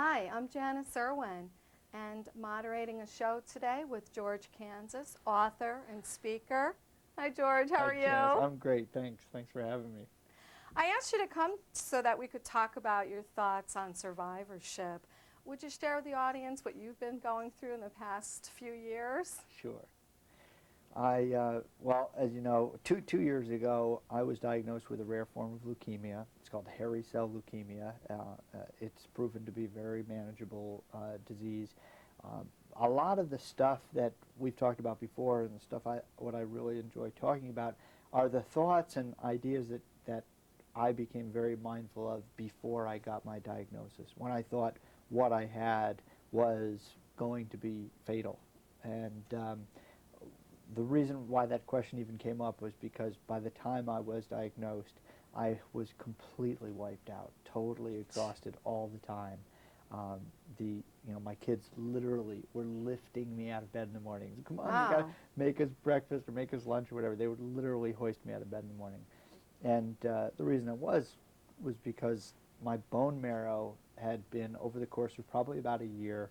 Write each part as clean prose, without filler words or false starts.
Hi, I'm Janice Irwin, and moderating a show today with George Kansas, author and speaker. Hi, George. How Hi, are Janice. you? I'm great. Thanks. Thanks for having me. I asked you to come so that we could talk about your thoughts on survivorship. Would you share with the audience what you've been going through in the past few years? Sure. Well, as you know, two years ago, I was diagnosed with a rare form of leukemia. It's called hairy cell leukemia. It's proven to be a very manageable disease. A lot of the stuff that we've talked about before, and the stuff what I really enjoy talking about, are the thoughts and ideas that I became very mindful of before I got my diagnosis, when I thought what I had was going to be fatal. And the reason why that question even came up was because by the time I was diagnosed, I was completely wiped out, totally exhausted all the time. My kids literally were lifting me out of bed in the morning. Come on, you gotta Wow. make us breakfast or make us lunch or whatever. They would literally hoist me out of bed in the morning. And the reason it was because my bone marrow had been, over the course of probably about a year,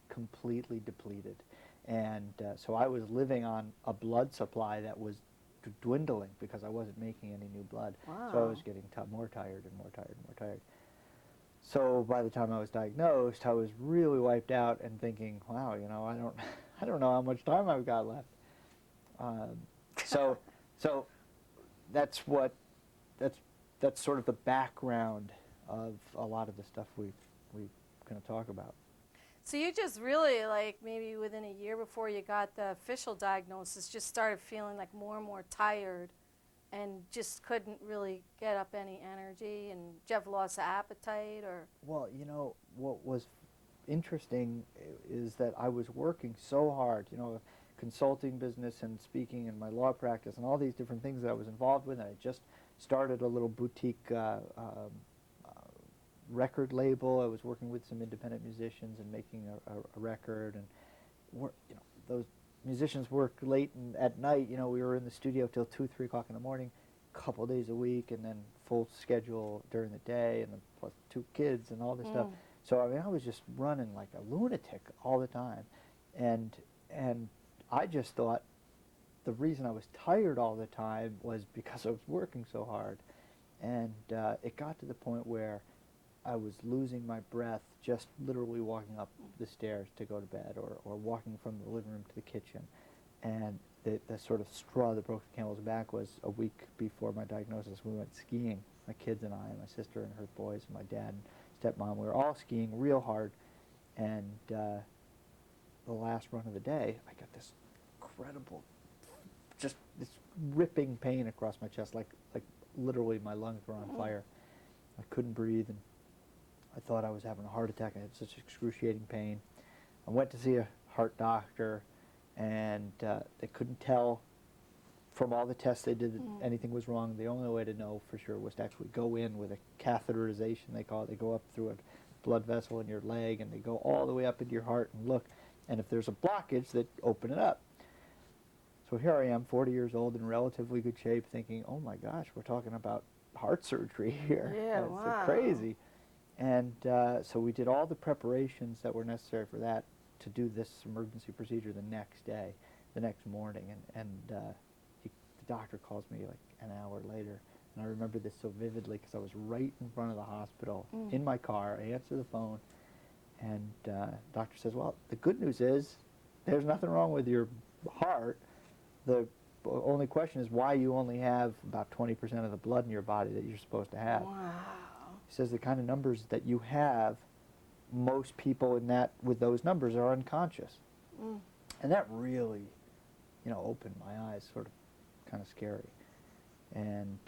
completely depleted. And so I was living on a blood supply that was dwindling because I wasn't making any new blood. So I Wow. was getting more tired and more tired and more tired. So by the time I was diagnosed, I was really wiped out and thinking, wow, I don't know how much time I've got left. Um, so, so that's what, that's, that's sort of the background of a lot of the stuff we're going to talk about. So you just really, like, maybe within a year before you got the official diagnosis, just started feeling like more and more tired and just couldn't really get up any energy, and did you have loss of appetite or? Well, what was interesting is that I was working so hard, consulting business and speaking and my law practice and all these different things that I was involved with. And I just started a little boutique record label. I was working with some independent musicians and making a record. And those musicians worked late and at night. We were in the studio till 2, 3 o'clock in the morning, a couple of days a week, and then full schedule during the day, and then plus 2 kids and all this stuff. So I mean, I was just running like a lunatic all the time, and I just thought the reason I was tired all the time was because I was working so hard, and it got to the point where I was losing my breath just literally walking up the stairs to go to bed, or walking from the living room to the kitchen. And the sort of straw that broke the camel's back was a week before my diagnosis. We went skiing, my kids and I, and my sister and her boys, and my dad and stepmom. We were all skiing real hard, and the last run of the day, I got this incredible, just this ripping pain across my chest, like literally my lungs were on fire. I couldn't breathe, and I thought I was having a heart attack. I had such excruciating pain. I went to see a heart doctor, and they couldn't tell from all the tests they did that anything was wrong. The only way to know for sure was to actually go in with a catheterization, they call it. They go up through a blood vessel in your leg, and they go all the way up into your heart and look. And if there's a blockage, they open it up. So here I am, 40 years old, in relatively good shape, thinking, oh my gosh, we're talking about heart surgery here. Yeah, It's wow. crazy. And so we did all the preparations that were necessary for that, to do this emergency procedure the next day, the next morning. And the doctor calls me like an hour later. And I remember this so vividly because I was right in front of the hospital in my car. I answer the phone, and the doctor says, well, the good news is there's nothing wrong with your heart. The only question is why you only have about 20% of the blood in your body that you're supposed to have. Wow. He says the kind of numbers that you have, most people with those numbers are unconscious. And that really, opened my eyes, sort of kind of scary. And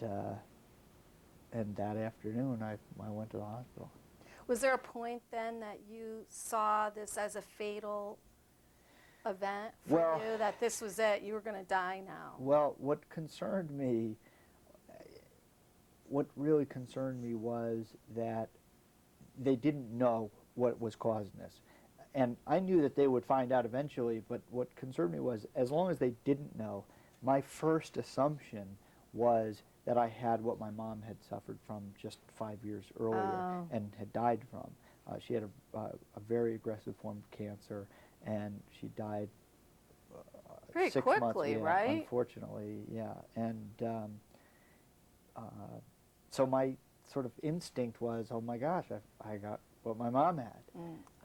that afternoon, I went to the hospital. Was there a point then that you saw this as a fatal event for you, that this was it, you were going to die now? Well, what really concerned me was that they didn't know what was causing this. And I knew that they would find out eventually, but what concerned me was, as long as they didn't know, my first assumption was that I had what my mom had suffered from just 5 years earlier and had died from. She had a very aggressive form of cancer, and she died Pretty 6 months. quickly, Yeah, right? unfortunately, yeah. And uh, so my sort of instinct was, oh my gosh, I got what my mom had.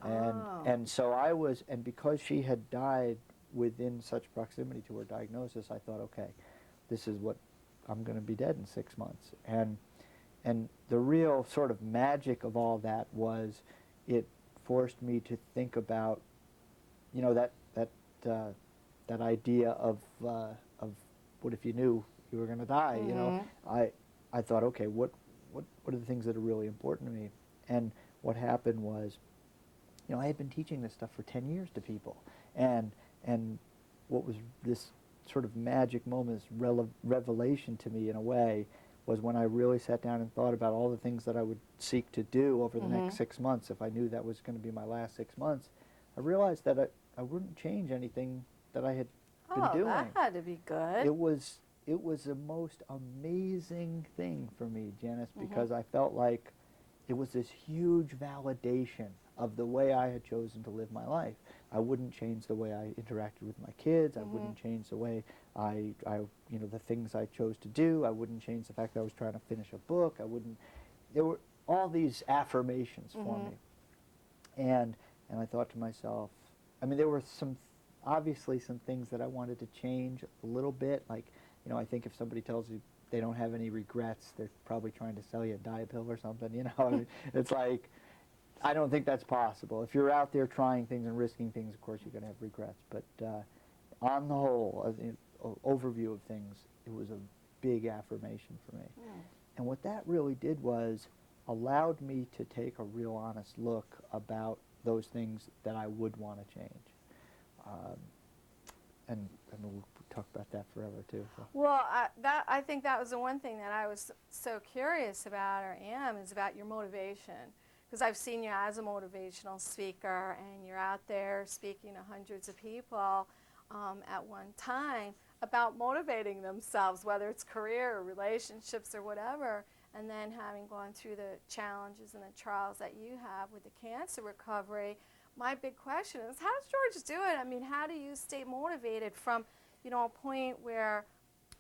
Oh. And so I was, and because she had died within such proximity to her diagnosis, I thought, okay, this is what, I'm going to be dead in 6 months. And the real sort of magic of all that was it forced me to think about, you know, that idea of what if you knew you were going to die, you know. I thought, okay, what are the things that are really important to me? And what happened was, you know, I had been teaching this stuff for 10 years to people, and what was this sort of magic moment, this revelation to me in a way, was when I really sat down and thought about all the things that I would seek to do over the next 6 months. If I knew that was going to be my last 6 months, I realized that I wouldn't change anything that I had been doing. That had to be good. It was the most amazing thing for me, Janice, because I felt like it was this huge validation of the way I had chosen to live my life. I wouldn't change the way I interacted with my kids. I wouldn't change the way I you know, the things I chose to do. I wouldn't change the fact that I was trying to finish a book. There were all these affirmations for me. And I thought to myself, I mean, there were obviously some things that I wanted to change a little bit. Like, you know, I think if somebody tells you they don't have any regrets, they're probably trying to sell you a diet pill or something, you know. I mean, it's like, I don't think that's possible. If you're out there trying things and risking things, of course you're going to have regrets. But on the whole, overview of things, it was a big affirmation for me. And what that really did was allowed me to take a real honest look about those things that I would want to change. And we'll talk about that forever too. So. Well, I think that was the one thing that I was so curious about, or am, is about your motivation. Because I've seen you as a motivational speaker, and you're out there speaking to hundreds of people at one time about motivating themselves, whether it's career or relationships or whatever. And then having gone through the challenges and the trials that you have with the cancer recovery, my big question is, how does George do it? I mean, how do you stay motivated from, you know, a point where,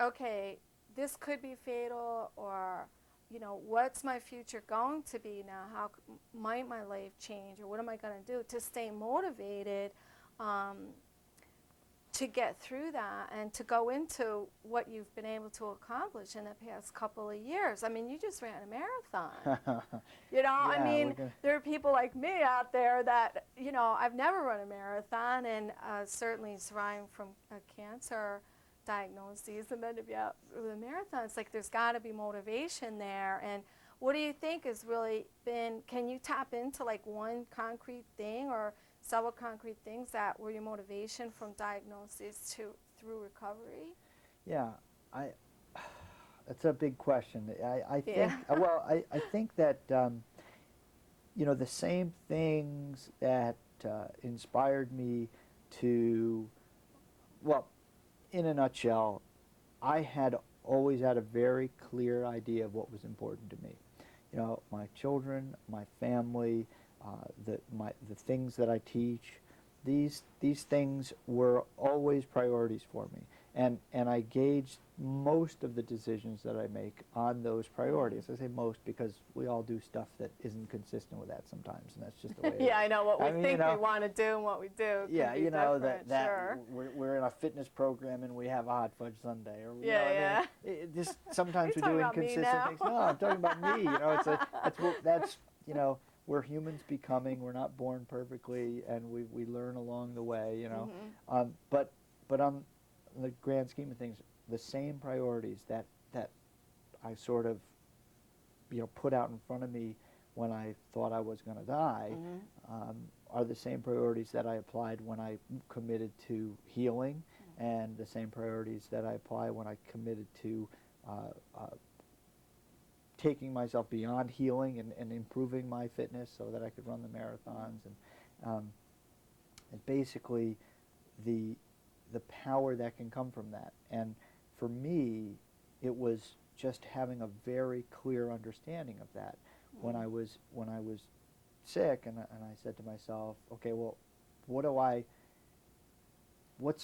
okay, this could be fatal, or, you know, what's my future going to be now? How might my life change, or what am I going to do to stay motivated to get through that and to go into what you've been able to accomplish in the past couple of years? I mean, you just ran a marathon. You know, Yeah, I mean, there are people like me out there that, you know, I've never run a marathon, and certainly surviving from a cancer diagnoses, and then to be out with a marathon, it's like there's got to be motivation there. And what do you think has really been, can you tap into like one concrete thing or several concrete things that were your motivation from diagnosis to through recovery? Yeah, that's a big question. I think, Yeah. well, I think that, you know, the same things that inspired me to, well, in a nutshell, I had always had a very clear idea of what was important to me. You know, my children, my family, the things that I teach, these things were always priorities for me, and I gauged most of the decisions that I make on those priorities. I say most because we all do stuff that isn't consistent with that sometimes, and that's just the way it is. Yeah, I know what we think, you know, we want to do and what we do. Yeah, can be you know different, that sure. we're in a fitness program and we have a hot fudge sundae, or you Yeah, know, yeah. I mean, just sometimes You're we do talking about me inconsistent now. things. No, I'm talking about me. You know, that's you know, we're humans becoming. We're not born perfectly, and we learn along the way. You know, but on the grand scheme of things, the same priorities that I sort of, you know, put out in front of me when I thought I was going to die are the same priorities that I applied when I committed to healing, and the same priorities that I apply when I committed to taking myself beyond healing and improving my fitness so that I could run the marathons, and basically the power that can come from that. And for me, it was just having a very clear understanding of that when I was sick, and I said to myself, okay, well, what's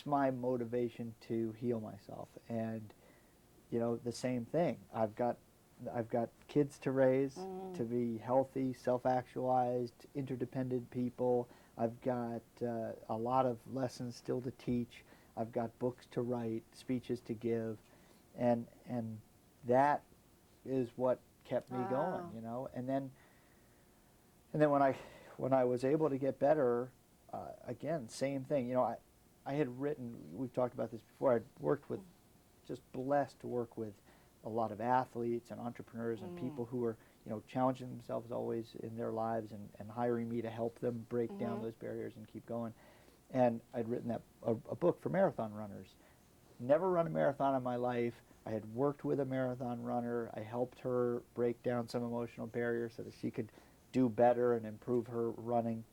my motivation to heal myself? And the same thing. I've got kids to raise, to be healthy, self-actualized, interdependent people. I've got a lot of lessons still to teach. I've got books to write, speeches to give, and that is what kept me going, And then when I was able to get better, again, same thing. I had written. We've talked about this before. I'd worked with, just blessed to work with a lot of athletes and entrepreneurs and people who are challenging themselves always in their lives and hiring me to help them break down those barriers and keep going. And I'd written a book for marathon runners. Never run a marathon in my life. I had worked with a marathon runner. I helped her break down some emotional barriers so that she could do better and improve her running.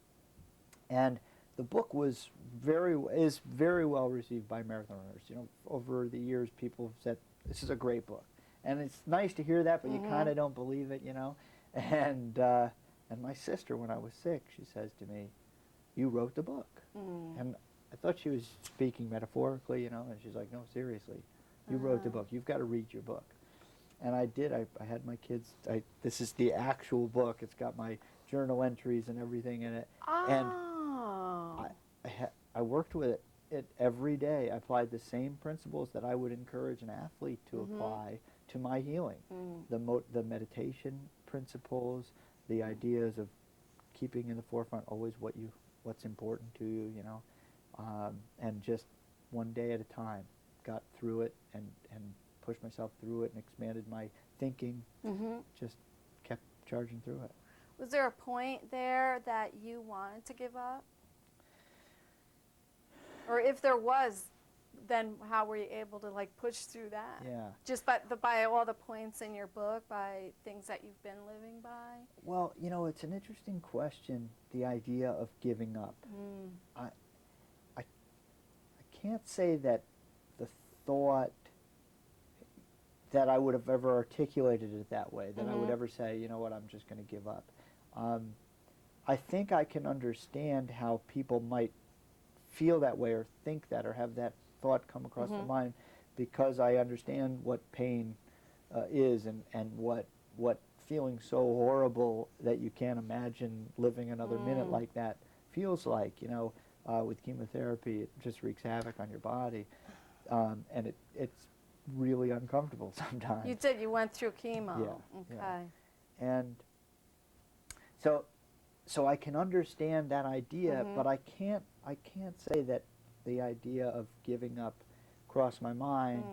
And the book is very well received by marathon runners. Over the years, people have said, this is a great book. And it's nice to hear that, but you kind of don't believe it, And my sister, when I was sick, she says to me, you wrote the book. And I thought she was speaking metaphorically, and she's like, no, seriously, you wrote the book. You've got to read your book. And I did. I had my kids. This is the actual book. It's got my journal entries and everything in it. And I worked with it every day. I applied the same principles that I would encourage an athlete to apply to my healing. The meditation principles, the ideas of keeping in the forefront always what's important to you, and just one day at a time, got through it and pushed myself through it and expanded my thinking. Just kept charging through it. Was there a point there that you wanted to give up? Or if there was, then how were you able to push through that? Yeah. Just by all the points in your book, by things that you've been living by? Well, it's an interesting question, the idea of giving up. I can't say that the thought that I would have ever articulated it that way, that I would ever say, you know what, I'm just going to give up. I think I can understand how people might feel that way or think that or have that thought come across their mind, because I understand what pain is and what feeling so horrible that you can't imagine living another minute like that feels like. With chemotherapy, it just wreaks havoc on your body, and it's really uncomfortable sometimes. You went through chemo. Yeah. Okay. Yeah. And so I can understand that idea, but I can't say that the idea of giving up crossed my mind,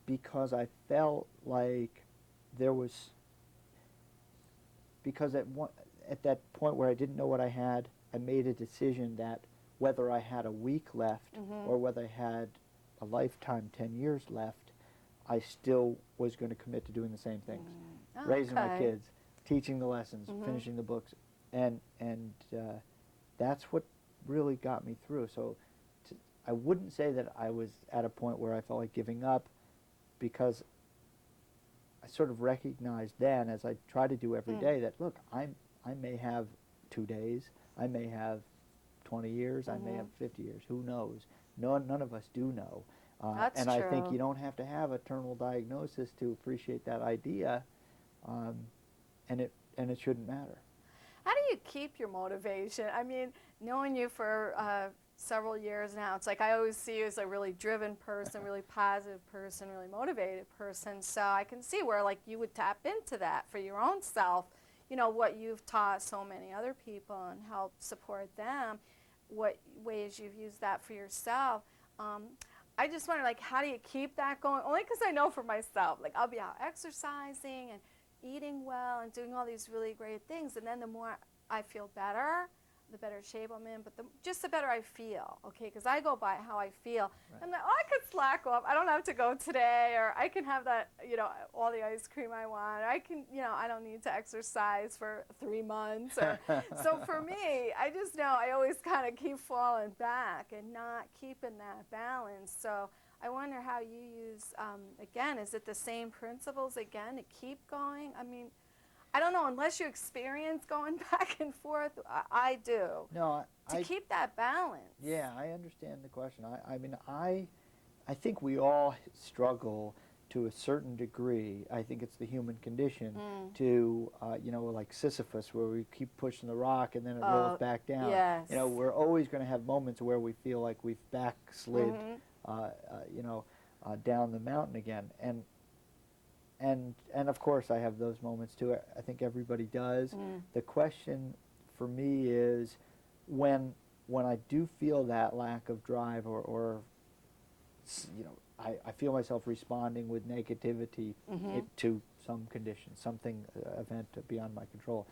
because I felt like because at that point where I didn't know what I had, I made a decision that whether I had a week left or whether I had a lifetime, 10 years left, I still was going to commit to doing the same things. Raising my kids, teaching the lessons, finishing the books. And that's what really got me through. So I wouldn't say that I was at a point where I felt like giving up, because I sort of recognized then, as I try to do every day, that look, I may have 2 days, I may have 20 years, I may have 50 years, who knows? None of us do know. That's and true. I think you don't have to have a terminal diagnosis to appreciate that idea, and it shouldn't matter. How do you keep your motivation? I mean, knowing you for several years now, it's like I always see you as a really driven person, really positive person, really motivated person. So I can see where you would tap into that for your own self, what you've taught so many other people and help support them, what ways you've used that for yourself. I just wonder, how do you keep that going? Only because I know for myself, I'll be out exercising and eating well and doing all these really great things, and then the more I feel better, the better shape I'm in, but just the better I feel, okay? Because I go by how I feel. Right. I'm like, I could slack off. I don't have to go today, or I can have that, all the ice cream I want. Or I can, I don't need to exercise for 3 months. Or so for me, I just know I always kind of keep falling back and not keeping that balance. So I wonder how you use, again, is it the same principles again to keep going? I mean, I don't know, unless you experience going back and forth, I do. No, To keep that balance. Yeah, I understand the question. I mean, I think we all struggle to a certain degree. I think it's the human condition to, you know, like Sisyphus, where we keep pushing the rock and then it rolls back down. Yes. You know, we're always going to have moments where we feel like we've backslid, you know, down the mountain again. And of course, I have those moments too. I think everybody does. The question for me is, when I do feel that lack of drive, or you know, I feel myself responding with negativity to some condition, something, event beyond my control.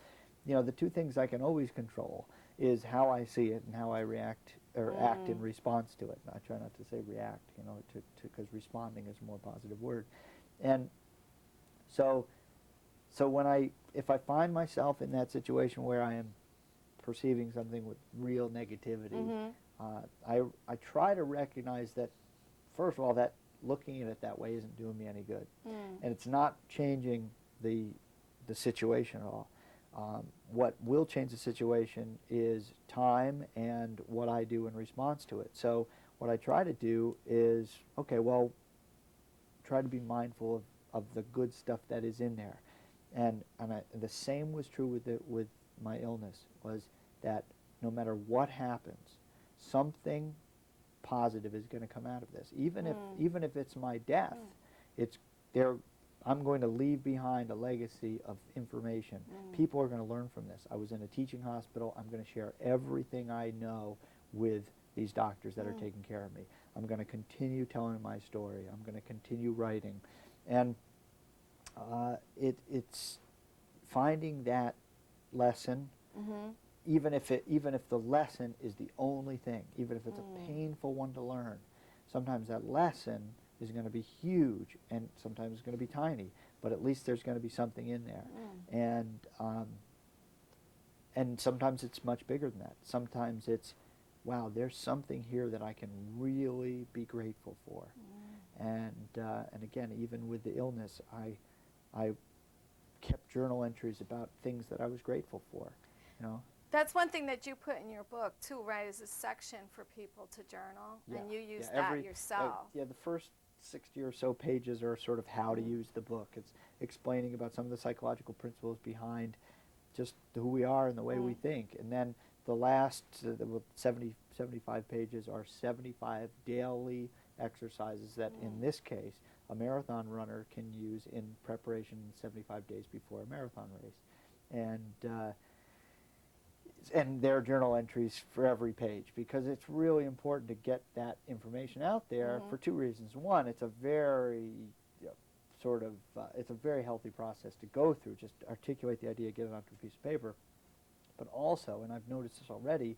You know, the two things I can always control is how I see it and how I react or act in response to it. And I try not to say react, you know, because responding is a more positive word. And so if I find myself in that situation where I am perceiving something with real negativity, I try to recognize that, first of all, that looking at it that way isn't doing me any good, and it's not changing the situation at all. What will change the situation is time and what I do in response to it. So what I try to do is, okay, well, try to be mindful of the good stuff that is in there, and the same was true with my illness, was that no matter what happens, something positive is going to come out of this. Even if it's my death, it's there. I'm going to leave behind a legacy of information. People are going to learn from this. I was in a teaching hospital. I'm going to share everything I know with these doctors that are taking care of me. I'm going to continue telling my story. I'm going to continue writing, and it's finding that lesson. Even if the lesson is the only thing, even if it's a painful one to learn, sometimes that lesson is going to be huge, and sometimes it's going to be tiny, but at least there's going to be something in there. And sometimes it's much bigger than that. Sometimes it's, wow, there's something here that I can really be grateful for. And again, even with the illness, I kept journal entries about things that I was grateful for, you know. That's one thing that you put in your book too, right? Is a section for people to journal, and you use that yourself. The first 60 or so pages are sort of how to use the book. It's explaining about some of the psychological principles behind just who we are and the way we think. And then the last 75 pages are 75 daily exercises that, in this case, a marathon runner can use in preparation 75 days before a marathon race. And there are journal entries for every page, because it's really important to get that information out there for two reasons. One, it's a very it's a very healthy process to go through, just articulate the idea, get it onto a piece of paper. But also, and I've noticed this already,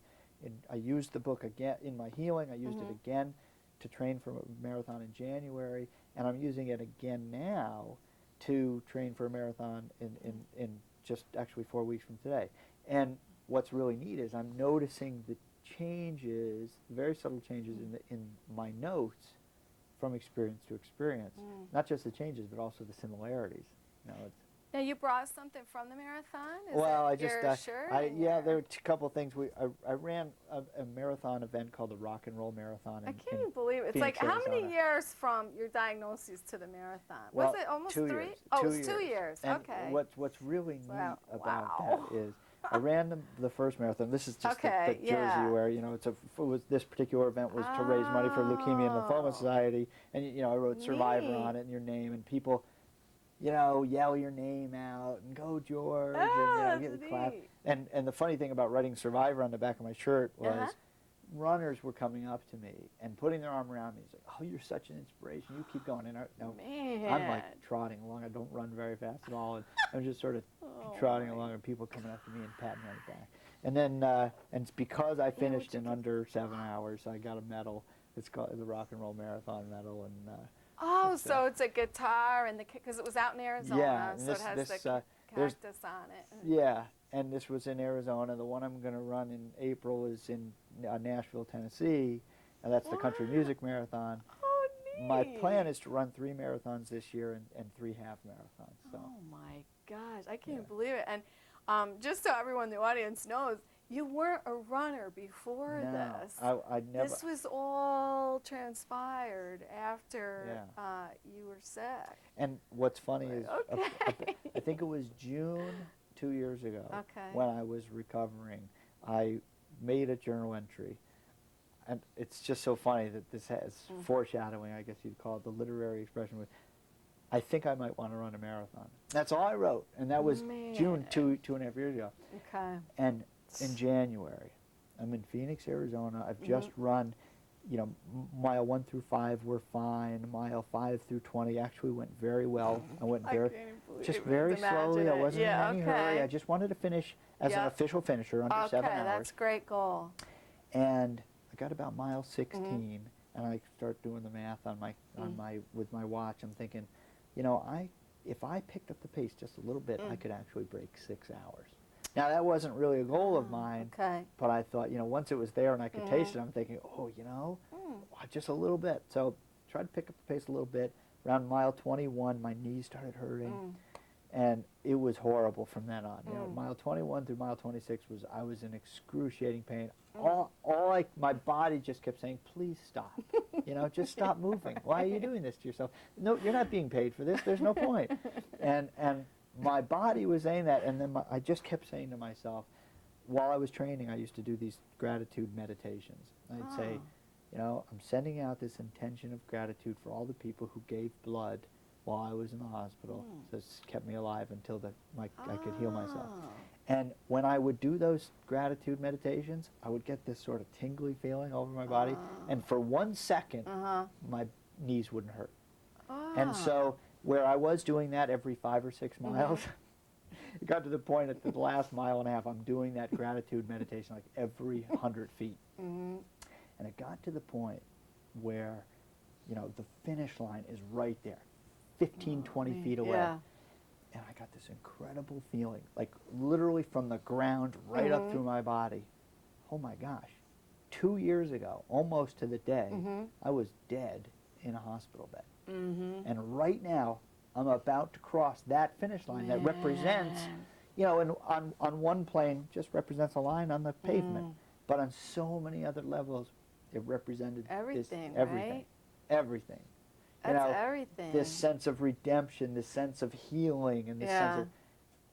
I used the book again in my healing. I used it again to train for a marathon in January, and I'm using it again now to train for a marathon in just actually 4 weeks from today. And what's really neat is I'm noticing the changes, very subtle changes in my notes from experience to experience. Not just the changes, but also the similarities. You know, now you brought something from the marathon? Yeah, there were a couple of things. I ran a marathon event called the Rock and Roll Marathon. I can't even believe it. It's Phoenix, like, how Arizona. many years from your diagnosis to the marathon? Well, Was it almost 2 3? years. Oh, it was 2 years. And okay. what's really neat about that is, I ran the first marathon. This is just the jersey where, you know, it was this particular event was to raise money for Leukemia and Lymphoma Society, and you know, I wrote Survivor on it and your name, and people, you know, yell your name out and go George, and you know, get clap. And the funny thing about writing Survivor on the back of my shirt was, runners were coming up to me and putting their arm around me. It's like, oh, you're such an inspiration. You keep going. And I'm like trotting along. I don't run very fast at all. And I'm just sort of trotting along, and people coming up to me and patting me on the back. And then, and it's because I finished in under 7 hours, I got a medal. It's called the Rock and Roll Marathon Medal. And so it's a guitar, and because it was out in Arizona, so it has the cactus on it. Yeah. And this was in Arizona. The one I'm going to run in April is in Nashville, Tennessee, and that's the Country Music Marathon. Oh, my plan is to run 3 marathons this year and 3 half marathons. So. Oh my gosh, I can't Yeah. believe it. And just so everyone in the audience knows, you weren't a runner before No, this. I never. This was all transpired after you were sick. And what's funny is, Okay. I think it was June 2 years ago Okay. when I was recovering. I made a journal entry, and it's just so funny that this has foreshadowing, I guess you'd call it, the literary expression. With, I think I might want to run a marathon. That's all I wrote, and that was June 2.5 years ago. Okay. And in January, I'm in Phoenix, Arizona. I've just run, mile 1 through 5 were fine. Mile 5 through 20 actually went very well. I went very slowly. I wasn't in any hurry. I just wanted to finish as an official finisher under 7 hours. Okay, that's a great goal. And I got about mile 16, and I start doing the math on with my watch. I'm thinking, if I picked up the pace just a little bit, I could actually break 6 hours. Now, that wasn't really a goal of mine, but I thought, once it was there and I could taste it, I'm thinking, just a little bit. So tried to pick up the pace a little bit. Around mile 21, my knees started hurting, and it was horrible from then on. Mile 21 through mile 26 I was in excruciating pain. My body just kept saying, please stop. Just stop moving. Why are you doing this to yourself? No, you're not being paid for this. There's no point. And my body was saying that, and then I just kept saying to myself, while I was training, I used to do these gratitude meditations. I'd say, I'm sending out this intention of gratitude for all the people who gave blood while I was in the hospital. This kept me alive until I could heal myself. And when I would do those gratitude meditations, I would get this sort of tingly feeling over my body, and for 1 second, my knees wouldn't hurt. And so where I was doing that every 5 or 6 miles, it got to the point at the last mile and a half, I'm doing that gratitude meditation like every 100 feet. And it got to the point where, the finish line is right there, 15, 20 feet away. And I got this incredible feeling, like literally from the ground right up through my body. Oh my gosh. 2 years ago, almost to the day, I was dead in a hospital bed. And right now, I'm about to cross that finish line that represents, and on one plane, just represents a line on the pavement. But on so many other levels, it represented everything, everything. Everything. That's everything. This sense of redemption, this sense of healing, and this sense of,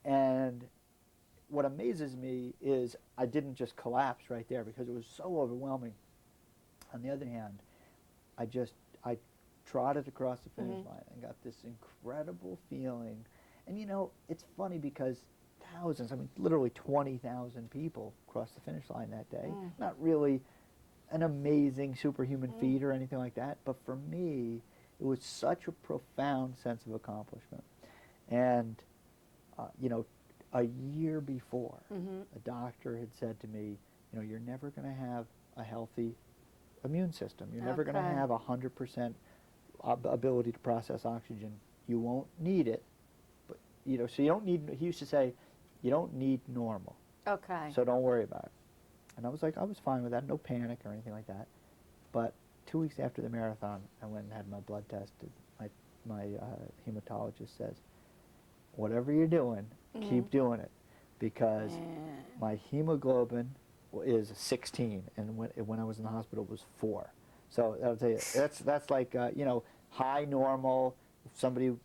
and what amazes me is I didn't just collapse right there because it was so overwhelming. On the other hand, I trotted across the finish line and got this incredible feeling. And it's funny because thousands, literally 20,000 people crossed the finish line that day. Not really an amazing superhuman feat or anything like that, but for me, it was such a profound sense of accomplishment. And, a year before, a doctor had said to me, you're never going to have a healthy immune system. You're never going to have 100% ability to process oxygen. You won't need it. But, so you don't need, he used to say, you don't need normal. Okay. So don't worry about it. And I was fine with that, no panic or anything like that. But 2 weeks after the marathon, I went and had my blood tested. My hematologist says, whatever you're doing, keep doing it, because my hemoglobin is 16, and when I was in the hospital, it was 4. So I'll tell you, that's like high normal. Somebody,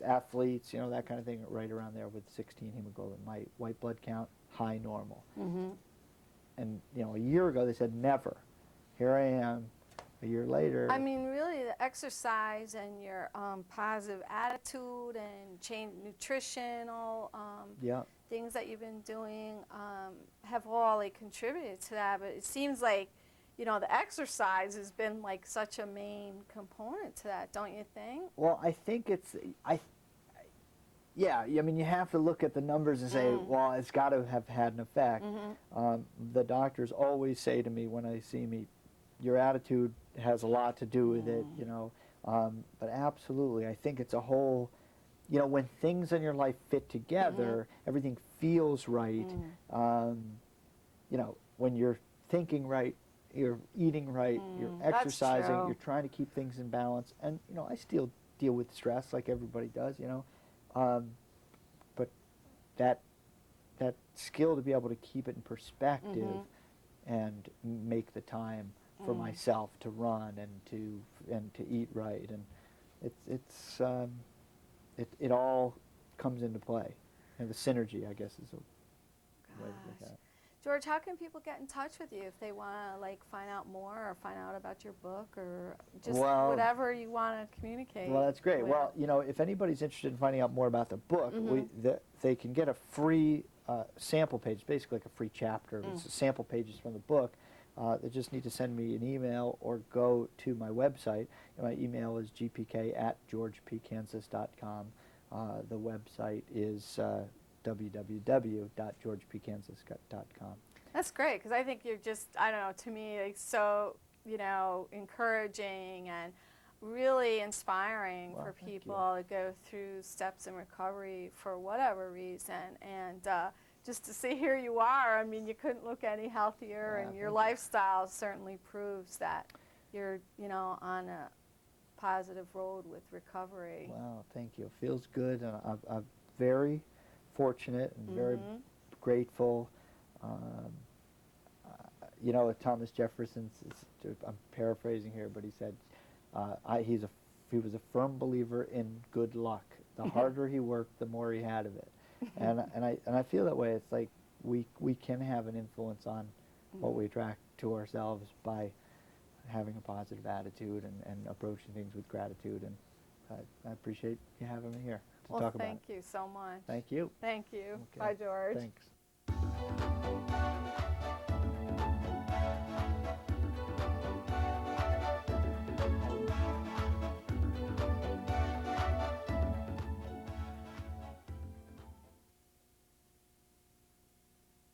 athletes, that kind of thing, right around there with 16 hemoglobin. My white blood count, high normal. And a year ago they said never. Here I am, a year later. Really, the exercise and your positive attitude and change nutritional things that you've been doing have all contributed to that. But it seems like the exercise has been such a main component to that, don't you think? Well, I think you have to look at the numbers and say, well, it's got to have had an effect. The doctors always say to me when they see me, your attitude has a lot to do with it, but absolutely, I think it's a whole, when things in your life fit together, everything feels right. When you're thinking right, you're eating right, you're That's exercising, true. you're trying to keep things in balance. And you know, I still deal with stress like everybody does, you know, but that that skill to be able to keep it in perspective and make the time for myself to run and to eat right, and it all comes into play, and the synergy, I guess, is a way to look at it. George, how can people get in touch with you if they want to like find out more or find out about your book or just whatever you want to communicate? Well, that's great. with? Well, you know, if anybody's interested in finding out more about the book, they can get a free sample page, basically like a free chapter. It's sample pages from the book. They just need to send me an email or go to my website. My email is gpk@georgepkansas.com. The website is www.georgepkansas.com. That's great because I think you're just, I don't know, to me, like so, you know, encouraging and really inspiring for people to go through steps in recovery for whatever reason. And just to see here you are, I mean, you couldn't look any healthier, and your lifestyle certainly proves that you're, you know, on a positive road with recovery. Wow, thank you. It feels good, and I'm very fortunate and very grateful. You know, Thomas Jefferson, I'm paraphrasing here, but he said he was a firm believer in good luck. The harder he worked, the more he had of it. And I feel that way. It's like we can have an influence on what we attract to ourselves by having a positive attitude and approaching things with gratitude. And I appreciate you having me here to talk about it. Thank you so much. Thank you. Thank you. Okay. Bye, George. Thanks.